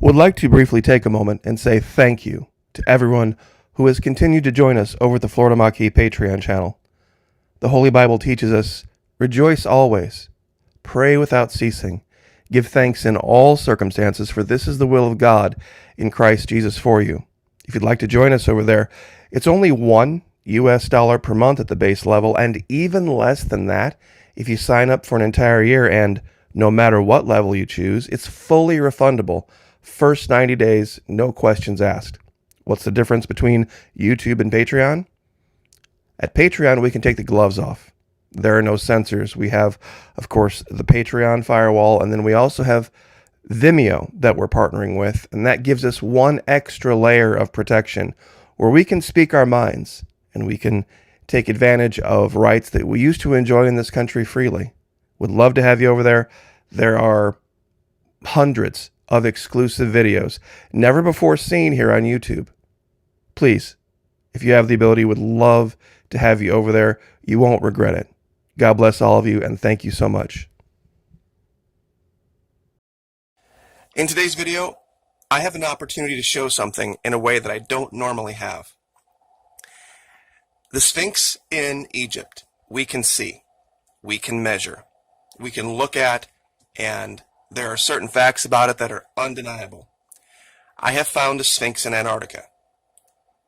Would like to briefly take a moment and say thank you to everyone who has continued to join us over at the Florida Maquis Patreon channel. The Holy Bible teaches us, rejoice always, pray without ceasing, give thanks in all circumstances, for this is the will of God in Christ Jesus for you. If you'd like to join us over there, it's only $1 per month at the base level, and even less than that if you sign up for an entire year, and no matter what level you choose, it's fully refundable. First 90 days, no questions asked. What's the difference between YouTube and Patreon? At Patreon, we can take the gloves off. There are no censors. We have, of course, the Patreon firewall, and then we also have Vimeo that we're partnering with, and that gives us one extra layer of protection where we can speak our minds and we can take advantage of rights that we used to enjoy in this country freely. Would love to have you over there. There are hundreds of exclusive videos never before seen here on YouTube. Please, if you have the ability, would love to have you over there. You won't regret it. God bless all of you, and thank you so much. In today's video, I have an opportunity to show something in a way that I don't normally have. The Sphinx in Egypt, we can see, we can measure, we can look at, and there are certain facts about it that are undeniable. I have found a Sphinx in Antarctica.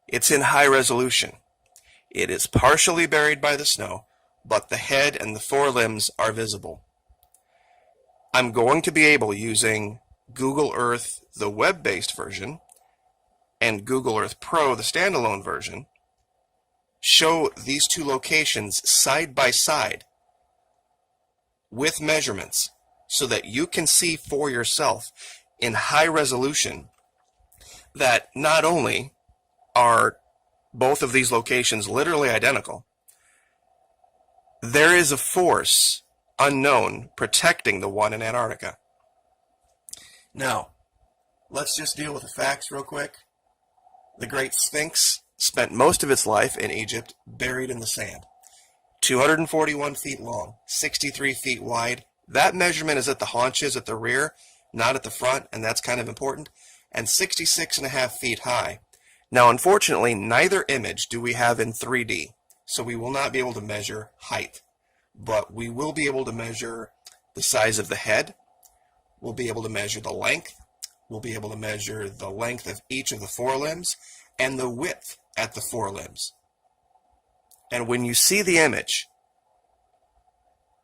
It's in high resolution. It is partially buried by the snow, but the head and the forelimbs are visible. I'm going to be able, using Google Earth, the web-based version, and Google Earth Pro, the standalone version, show these two locations side by side with measurements so that you can see for yourself in high resolution that not only are both of these locations literally identical, there is a force unknown protecting the one in Antarctica. Now, let's just deal with the facts real quick. The Great Sphinx spent most of its life in Egypt buried in the sand. 241 feet long, 63 feet wide. That measurement is at the haunches at the rear, not at the front, and that's kind of important, and 66.5 feet high. Now, unfortunately, neither image do we have in 3D, so we will not be able to measure height, but we will be able to measure the size of the head, we'll be able to measure the length, we'll be able to measure the length of each of the forelimbs, and the width at the forelimbs. And when you see the image,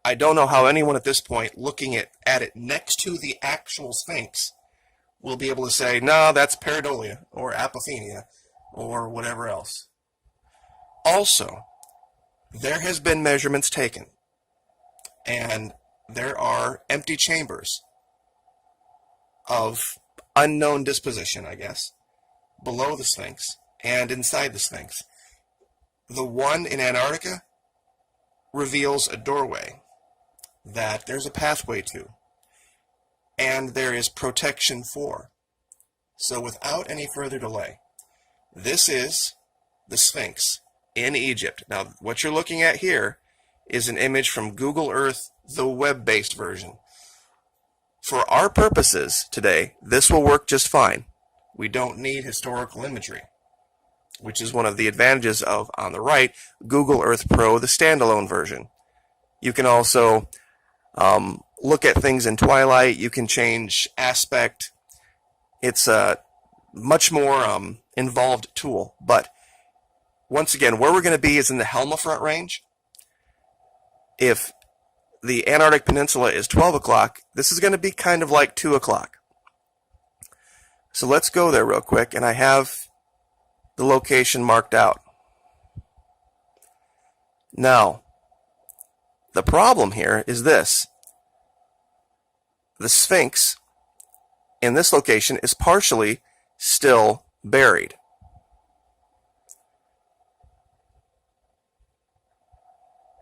I don't know how anyone at this point looking at it next to the actual Sphinx will be able to say, no, that's pareidolia or apophenia or whatever else. Also, there has been measurements taken, and there are empty chambers of unknown disposition, I guess, below the Sphinx and inside the Sphinx. The one in Antarctica reveals a doorway that there's a pathway to, and there is protection for. So without any further delay, this is the Sphinx in Egypt. Now, what you're looking at here is an image from Google Earth, the web-based version. For our purposes today, this will work just fine. We don't need historical imagery, which is one of the advantages of, on the right, Google Earth Pro, the standalone version. You can also look at things in twilight. You can change aspect. It's a much more involved tool. But once again, where we're going to be is in the Helmafront range. If the Antarctic Peninsula is 12 o'clock, this is going to be kind of like 2 o'clock. So let's go there real quick, and I have the location marked out. Now, the problem here is this. The Sphinx in this location is partially still buried.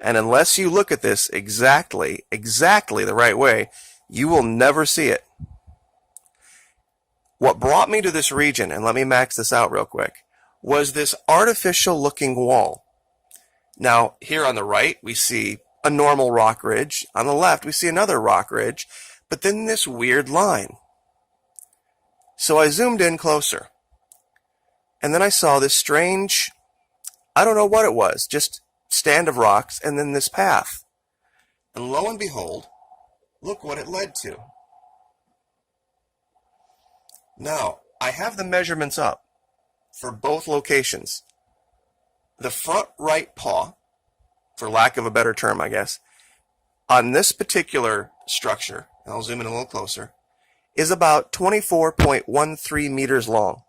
And unless you look at this exactly the right way, you will never see it. What brought me to this region, and let me max this out real quick, was this artificial looking wall. Now, here on the right, we see a normal rock ridge. On the left, we see another rock ridge, but then this weird line. So I zoomed in closer, and then I saw this strange, I don't know what it was, just stand of rocks, and then this path. And lo and behold, look what it led to. Now, I have the measurements up for both locations. The front right paw, for lack of a better term, I guess, on this particular structure, and I'll zoom in a little closer, is about 24.13 meters long.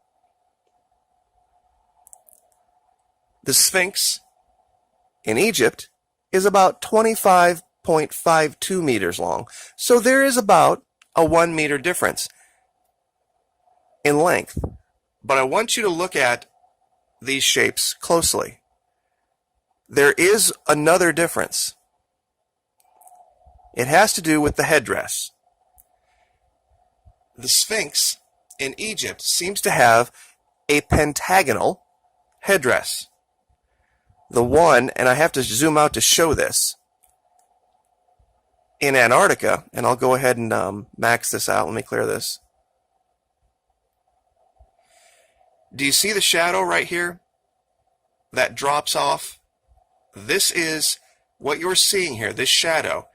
The Sphinx in Egypt is about 25.52 meters long. So there is about a 1 meter difference in length. But I want you to look at these shapes closely. There is another difference. It has to do with the headdress. The Sphinx in Egypt seems to have a pentagonal headdress. The one, and I have to zoom out to show this, in Antarctica, and I'll go ahead and max this out. Let me clear this. Do you see the shadow right here that drops off? This is what you're seeing here. This shadow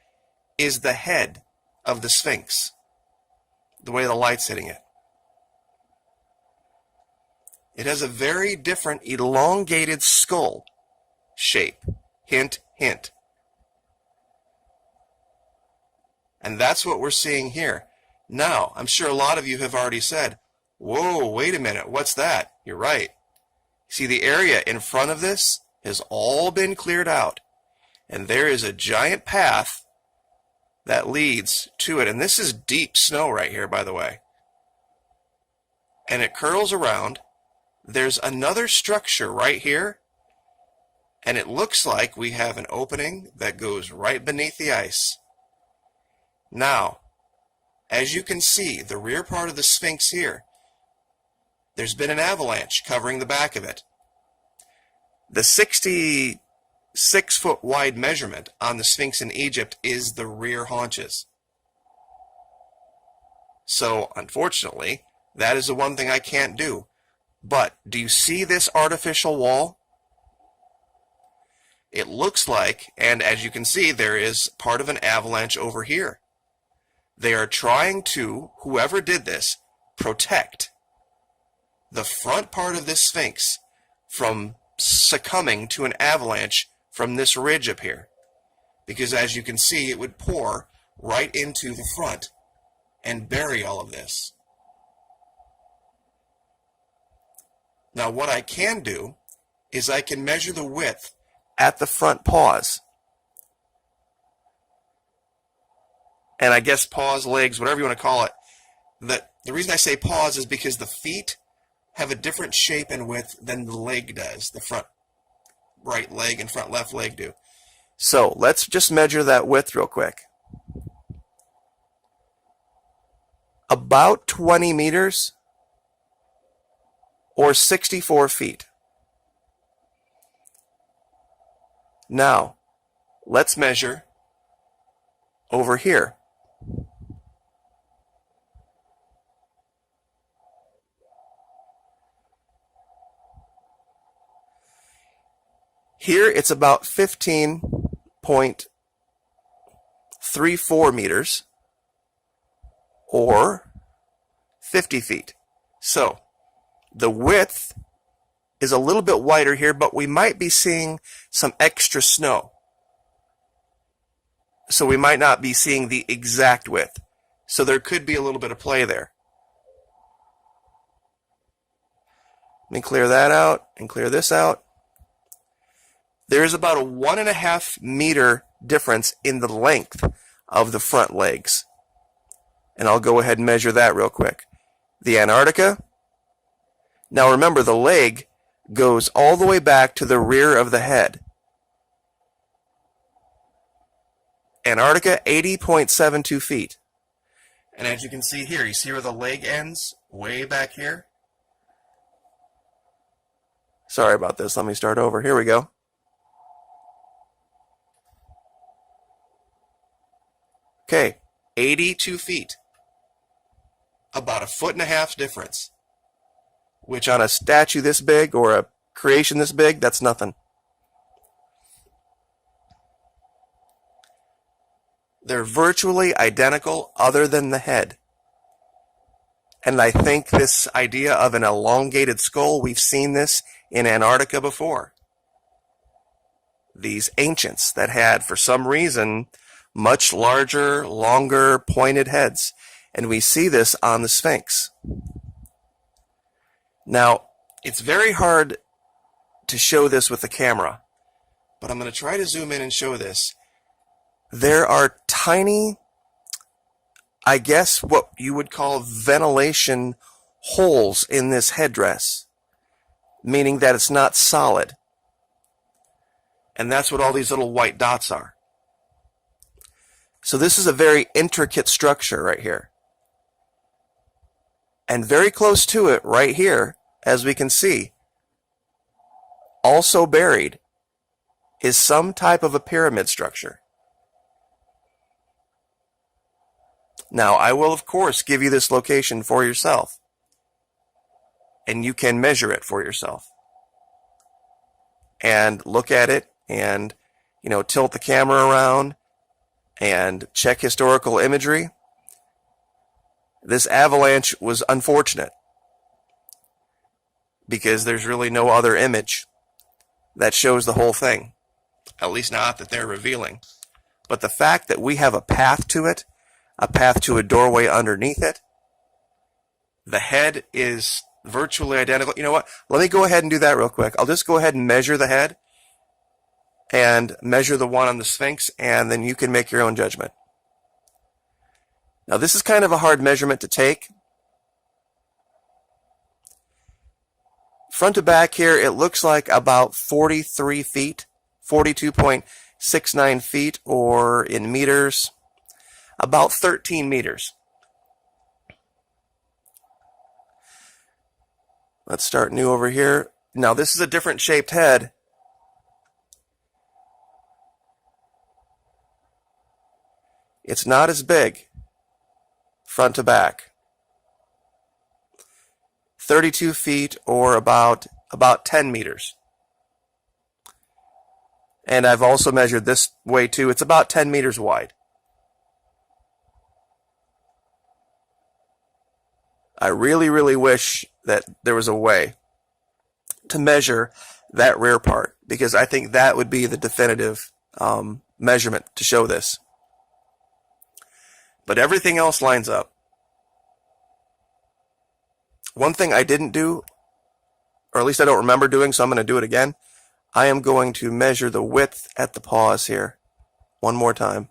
is the head of the Sphinx, the way the light's hitting it. It has a very different elongated skull shape. Hint, hint. And that's what we're seeing here. Now, I'm sure a lot of you have already said, whoa, wait a minute, what's that? You're right. See, the area in front of this has all been cleared out. And there is a giant path that leads to it. And this is deep snow right here, by the way. And it curls around. There's another structure right here. And it looks like we have an opening that goes right beneath the ice. Now, as you can see, the rear part of the Sphinx here, there's been an avalanche covering the back of it. The 66-foot wide measurement on the Sphinx in Egypt is the rear haunches. So, unfortunately, that is the one thing I can't do. But, do you see this artificial wall? It looks like, and as you can see, there is part of an avalanche over here. They are trying to, whoever did this, protect the front part of this Sphinx from succumbing to an avalanche from this ridge up here. Because as you can see, it would pour right into the front and bury all of this. Now what I can do is I can measure the width at the front paws. And I guess paws, legs, whatever you want to call it. The reason I say paws is because the feet have a different shape and width than the leg does. The front right leg and front left leg do. So let's just measure that width real quick. About 20 meters or 64 feet. Now, let's measure over here. Here it's about 15.34 meters or 50 feet. So the width is a little bit wider here, but we might be seeing some extra snow. So we might not be seeing the exact width. So there could be a little bit of play there. Let me clear that out and clear this out. There's about a 1.5 meter difference in the length of the front legs. And I'll go ahead and measure that real quick. The Antarctica. Now remember, the leg goes all the way back to the rear of the head. Antarctica, 80.72 feet. And as you can see here, you see where the leg ends? Way back here? Sorry about this. Let me start over. Here we go. Okay, 82 feet. about 1.5 feet difference, which on a statue this big or a creation this big, that's nothing. They're virtually identical other than the head. And I think this idea of an elongated skull, we've seen this in Antarctica before. These ancients that had, for some reason, much larger, longer, pointed heads. And we see this on the Sphinx. Now, it's very hard to show this with the camera, but I'm going to try to zoom in and show this. There are tiny, I guess what you would call ventilation holes in this headdress, meaning that it's not solid. And that's what all these little white dots are. So this is a very intricate structure right here. And very close to it, right here, as we can see, also buried, is some type of a pyramid structure. Now, I will, of course, give you this location for yourself. And you can measure it for yourself. And look at it and, tilt the camera around and check historical imagery. This avalanche was unfortunate because there's really no other image that shows the whole thing, at least not that they're revealing. But the fact that we have a path to it, a path to a doorway underneath it, the head is virtually identical. You know what? Let me go ahead and do that real quick. I'll just go ahead and measure the head and measure the one on the Sphinx, and then you can make your own judgment. Now, this is kind of a hard measurement to take. Front to back here, it looks like about 43 feet, 42.69 feet, or in meters, about 13 meters. Let's start new over here. Now, this is a different shaped head. It's not as big, front to back. 32 feet, or about 10 meters. And I've also measured this way too. It's about 10 meters wide. I really, really wish that there was a way to measure that rear part, because I think that would be the definitive measurement to show this. But everything else lines up. One thing I didn't do, or at least I don't remember doing, so I'm going to do it again. I am going to measure the width at the paws here one more time.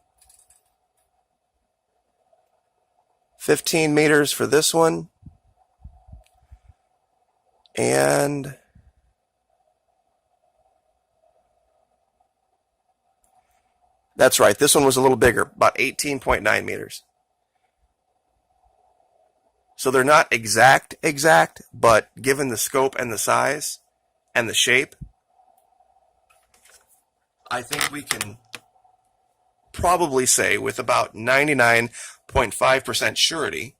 15 meters for this one. And that's right, this one was a little bigger, about 18.9 meters. So they're not exact, but given the scope and the size and the shape, I think we can probably say with about 99.5% surety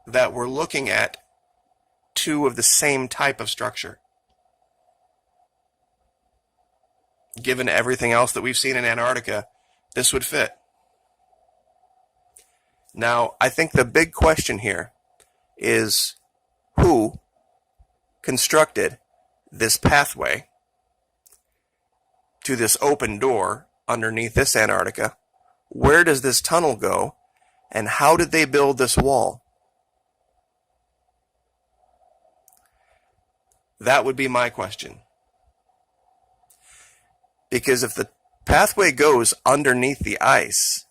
that we're looking at two of the same type of structure. Given everything else that we've seen in Antarctica, this would fit. Now, I think the big question here is who constructed this pathway to this open door underneath this Antarctica? Where does this tunnel go? And how did they build this wall? That would be my question. Because if the pathway goes underneath the ice,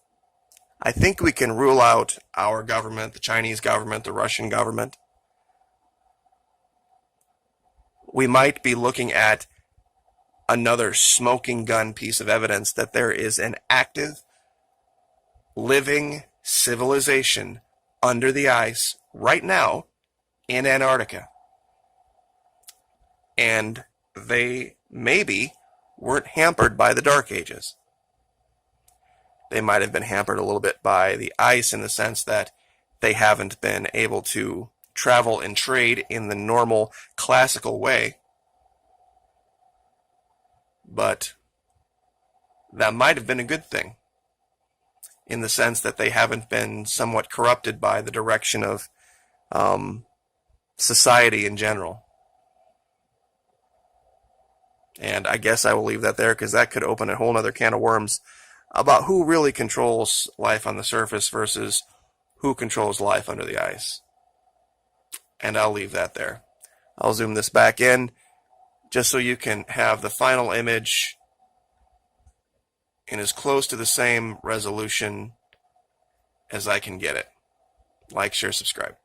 I think we can rule out our government, the Chinese government, the Russian government. We might be looking at another smoking gun piece of evidence that there is an active, living civilization under the ice right now in Antarctica. And they maybe weren't hampered by the Dark Ages. They might have been hampered a little bit by the ice in the sense that they haven't been able to travel and trade in the normal classical way. But that might have been a good thing, in the sense that they haven't been somewhat corrupted by the direction of society in general. And I guess I will leave that there, because that could open a whole other can of worms about who really controls life on the surface versus who controls life under the ice. And I'll leave that there. I'll zoom this back in just so you can have the final image in as close to the same resolution as I can get it. Like, share, subscribe.